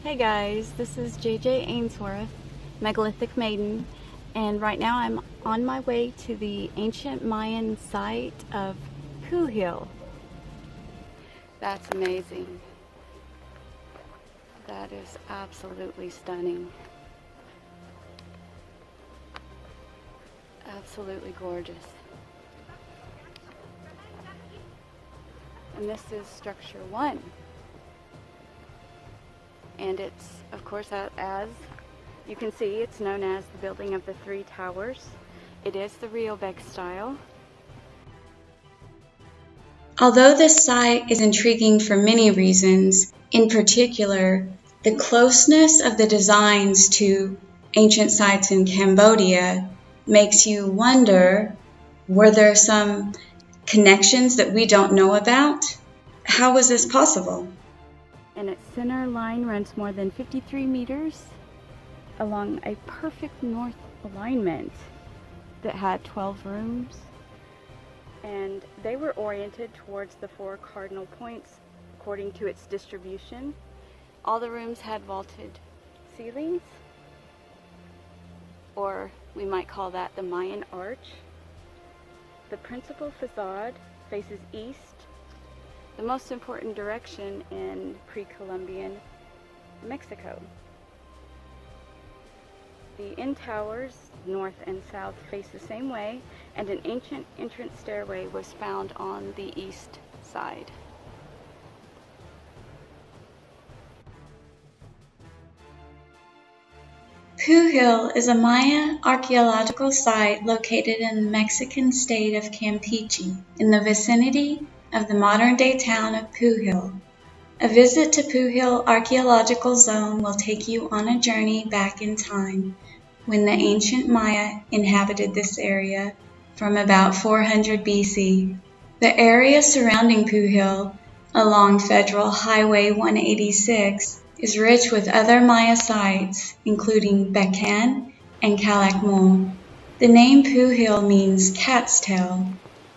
Hey guys, this is JJ Ainsworth, Megalithic Maiden, and right now I'm on my way to the ancient Mayan site of Xpuhil. That's amazing. That is absolutely stunning. Absolutely gorgeous. And this is structure 1. And it's, of course, as you can see, it's known as the Building of the Three Towers. It is the Riobeg style. Although this site is intriguing for many reasons, in particular, the closeness of the designs to ancient sites in Cambodia makes you wonder, were there some connections that we don't know about? How was this possible? And its center line runs more than 53 meters along a perfect north alignment that had 12 rooms. And they were oriented towards the 4 cardinal points according to its distribution. All the rooms had vaulted ceilings, or we might call that the Mayan arch. The principal facade faces east, the most important direction in pre-Columbian Mexico. The end towers, north and south, face the same way, and an ancient entrance stairway was found on the east side. Xpuhil is a Maya archaeological site located in the Mexican state of Campeche, in the vicinity of the modern-day town of Xpuhil. A visit to Xpuhil Archaeological Zone will take you on a journey back in time, when the ancient Maya inhabited this area from about 400 BC. The area surrounding Xpuhil, along Federal Highway 186, is rich with other Maya sites, including Becan and Calakmul. The name Xpuhil means cat's tail,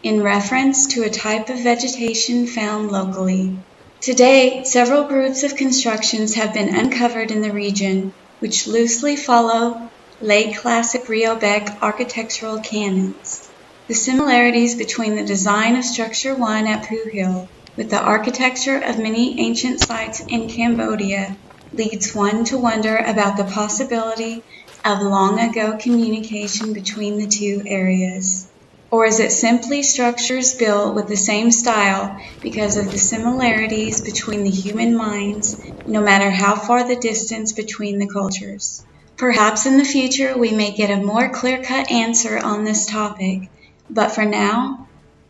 in reference to a type of vegetation found locally. To date, several groups of constructions have been uncovered in the region, which loosely follow late classic Riobeg architectural canons. The similarities between the design of Structure 1 at Xpuhil with the architecture of many ancient sites in Cambodia leads one to wonder about the possibility of long-ago communication between the two areas. Or is it simply structures built with the same style because of the similarities between the human minds, no matter how far the distance between the cultures? Perhaps in the future we may get a more clear-cut answer on this topic, but for now,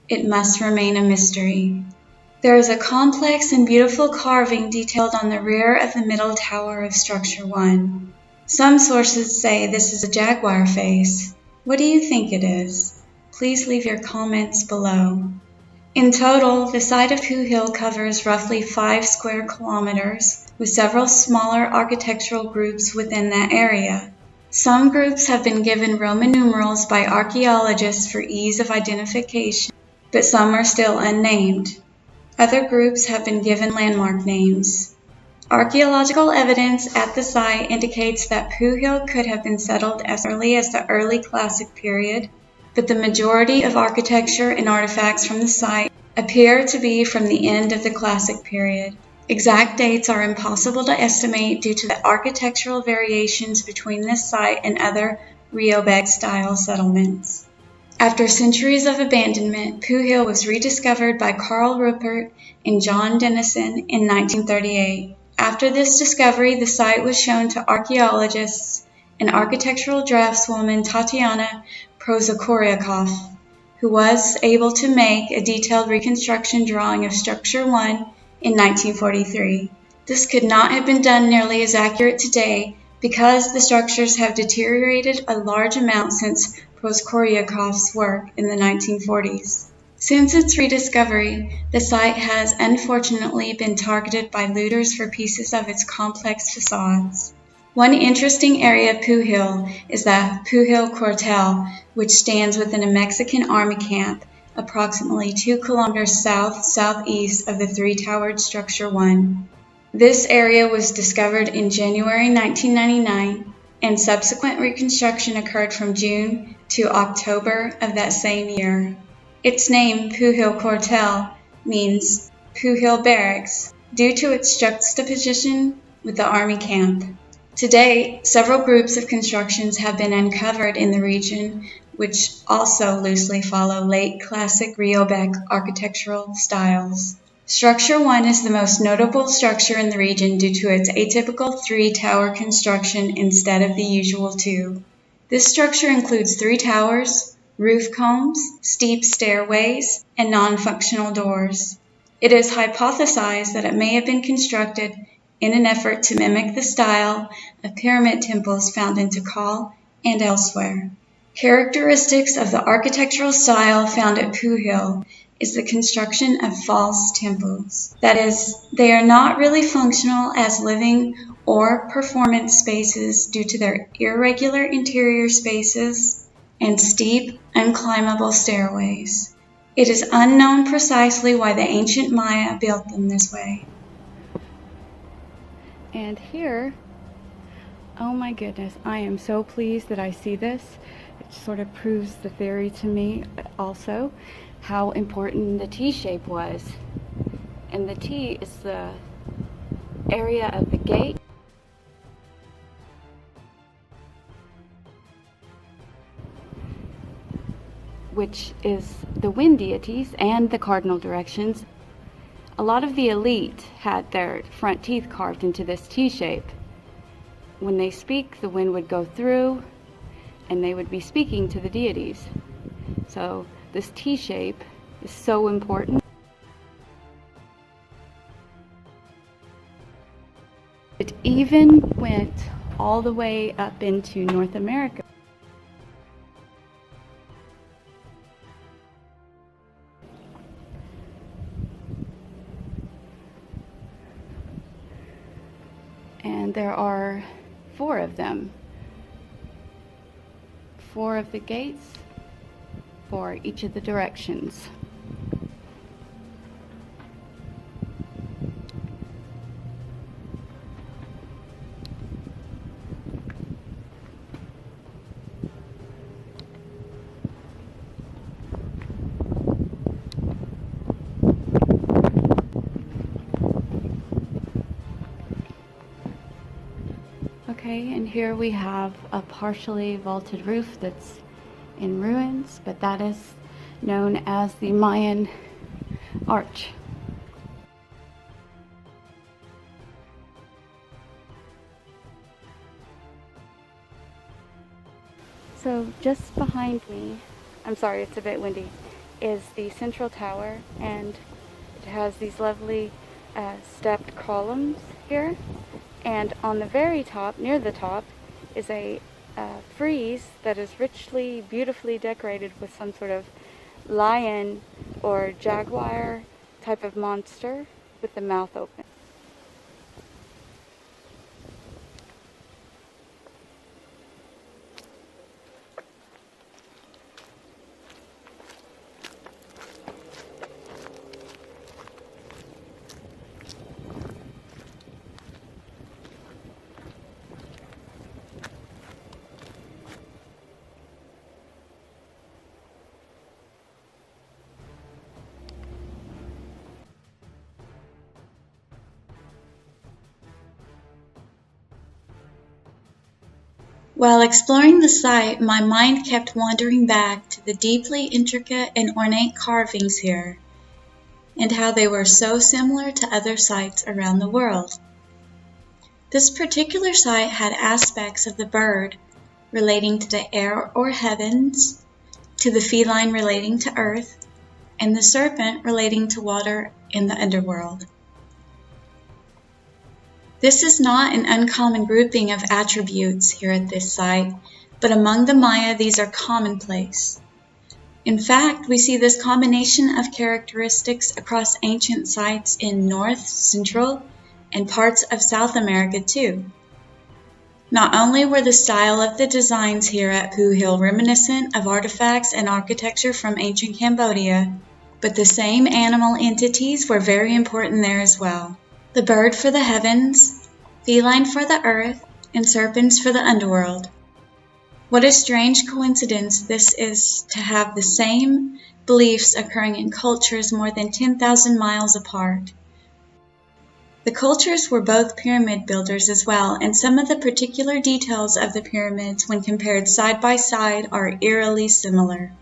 it must remain a mystery. There is a complex and beautiful carving detailed on the rear of the middle tower of Structure 1. Some sources say this is a jaguar face. What do you think it is? Please leave your comments below. In total, the site of Xpuhil covers roughly 5 square kilometers, with several smaller architectural groups within that area. Some groups have been given Roman numerals by archaeologists for ease of identification, but some are still unnamed. Other groups have been given landmark names. Archaeological evidence at the site indicates that Xpuhil could have been settled as early as the early Classic period, but the majority of architecture and artifacts from the site appear to be from the end of the Classic period. Exact dates are impossible to estimate due to the architectural variations between this site and other Riobeg-style settlements. After centuries of abandonment, Xpuhil was rediscovered by Carl Ruppert and John Dennison in 1938. After this discovery, the site was shown to archaeologists and architectural draftswoman Tatiana Prozakoryakov, who was able to make a detailed reconstruction drawing of Structure 1 in 1943. This could not have been done nearly as accurate today because the structures have deteriorated a large amount since Prozakoryakov's work in the 1940s. Since its rediscovery, the site has unfortunately been targeted by looters for pieces of its complex facades. One interesting area of Xpuhil is the Xpuhil Cuartel, which stands within a Mexican army camp approximately 2 kilometers south-southeast of the three-towered Structure 1. This area was discovered in January 1999, and subsequent reconstruction occurred from June to October of that same year. Its name, Xpuhil Quartel, means Xpuhil Barracks, due to its juxtaposition with the army camp. To date, several groups of constructions have been uncovered in the region, which also loosely follow late classic Riobec architectural styles. Structure 1 is the most notable structure in the region due to its atypical 3-tower construction instead of the usual 2. This structure includes 3 towers, roof combs, steep stairways, and non-functional doors. It is hypothesized that it may have been constructed in an effort to mimic the style of pyramid temples found in Tikal and elsewhere. Characteristics of the architectural style found at Xpuhil is the construction of false temples. That is, they are not really functional as living or performance spaces due to their irregular interior spaces and steep, unclimbable stairways. It is unknown precisely why the ancient Maya built them this way. And here, oh my goodness, I am so pleased that I see this. It sort of proves the theory to me also, how important the T-shape was. And the T is the area of the gate. Which is the wind deities and the cardinal directions. A lot of the elite had their front teeth carved into this T-shape. When they speak, the wind would go through and they would be speaking to the deities. So this T-shape is so important. It even went all the way up into North America. And there are 4 of them. 4 of the gates for each of the directions. Okay, and here we have a partially vaulted roof that's in ruins, but that is known as the Mayan arch. So just behind me, I'm sorry, it's a bit windy, is the central tower, and it has these lovely stepped columns here. And on the very top, near the top, is a frieze that is richly, beautifully decorated with some sort of lion or jaguar type of monster with the mouth open. While exploring the site, my mind kept wandering back to the deeply intricate and ornate carvings here, and how they were so similar to other sites around the world. This particular site had aspects of the bird relating to the air or heavens, to the feline relating to earth, and the serpent relating to water in the underworld. This is not an uncommon grouping of attributes here at this site, but among the Maya these are commonplace. In fact, we see this combination of characteristics across ancient sites in North, Central, and parts of South America too. Not only were the style of the designs here at Xpuhil reminiscent of artifacts and architecture from ancient Cambodia, but the same animal entities were very important there as well. the bird for the heavens, feline for the earth, and serpents for the underworld. What a strange coincidence this is to have the same beliefs occurring in cultures more than 10,000 miles apart. The cultures were both pyramid builders as well, and some of the particular details of the pyramids when compared side by side are eerily similar.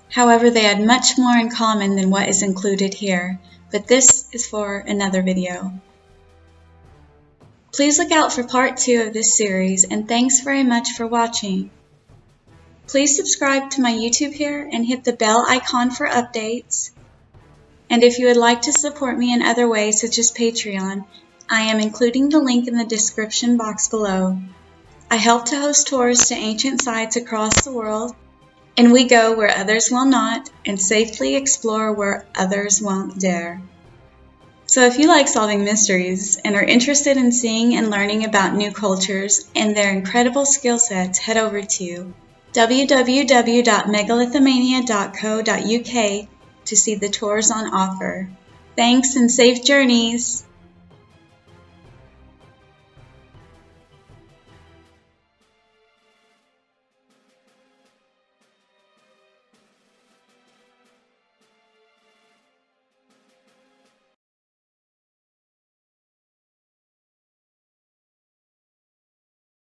However, they had much more in common than what is included here, but this is for another video. Please look out for part 2 of this series, and thanks very much for watching. Please subscribe to my YouTube here and hit the bell icon for updates. And if you would like to support me in other ways such as Patreon, I am including the link in the description box below. I help to host tours to ancient sites across the world, and we go where others will not and safely explore where others won't dare. So if you like solving mysteries and are interested in seeing and learning about new cultures and their incredible skill sets, head over to www.megalithomania.co.uk to see the tours on offer. Thanks and safe journeys!